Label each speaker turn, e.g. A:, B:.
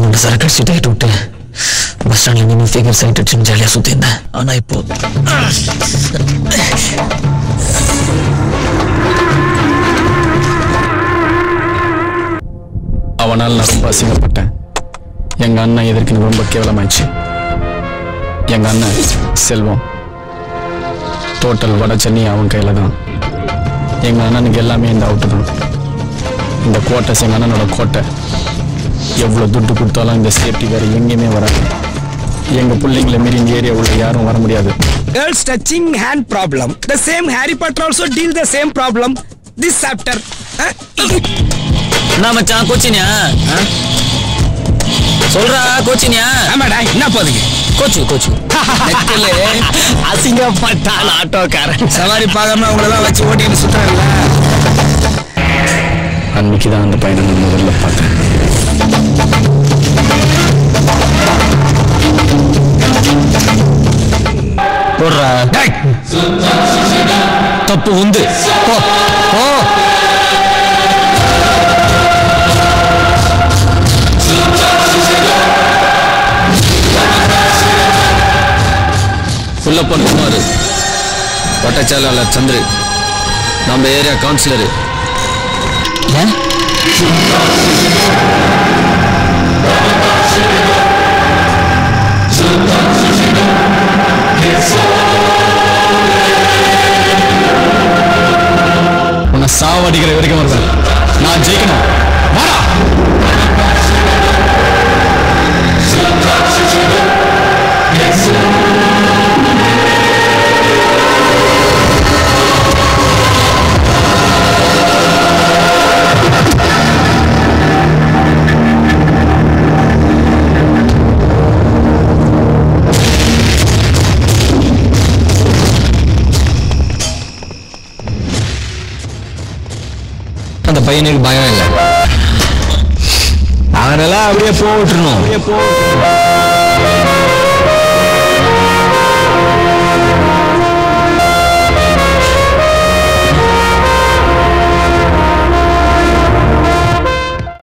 A: உன்னை சரக்கு அடிச்சுட்டு ஆகிட்டு விட்டு பஸ் ஸ்டாண்ட்ல நின்று ஃபிகர் சைட் அடிச்சுன்னு ஜாலியாக சுற்றிருந்தேன். ஆனால் இப்போ அவனால் நான் ரொம்ப அசிங்கப்பட்டேன். எங்கள் அண்ணன் எதற்கு எனக்கு ரொம்ப கேவலமாயிடுச்சு. எங்கள் அண்ணன் செல்வம் டோட்டல் வட சென்னை அவன் கையில் தான். எங்கள் அண்ணனுக்கு எல்லாமே இந்த அவுட்டு தான். இந்த கோட்டை எங்கள் அண்ணனோட கோட்டை. எவ்வளோ துட்டு கொடுத்தாலும் இந்த சேஃப்டி வேறு எங்கேயுமே வராது. எங்கள் பிள்ளைங்களை மீறி இந்த ஏரியா உள்ள யாரும் வர முடியாது.
B: Girls touching hand problem. The same Harry Potter also deal the same problem. This chapter.
A: என்ன மச்சான் கோச்சினியா சொல்றா? கோச்சினியா?
B: ஆமாடா, என்ன போதுங்க
A: கோச்சு அசிங்கப்பட்டான் ஆட்டோக்காரன்.
B: சவாரி பார்க்காம அவங்களெல்லாம் வச்சு ஓட்டிட்டு சுத்துறல.
A: அன்னைக்கு தான் அந்த பையனை நான் முதல்ல பார்த்தேன். போடுறா தப்பு உந்து. புல்லப்பன் குமார், வட்டச்சாளர் சந்திரு, நம்ம ஏரியா கவுன்சிலரு. உன்னை சாவடிக்கிற வரைக்கும் வருவேன். நான் ஜெயிக்கணும். வாடா. அந்த பையனுக்கு பயம் இல்லை. அவனெல்லாம் அப்படியே போட்டுருணும்.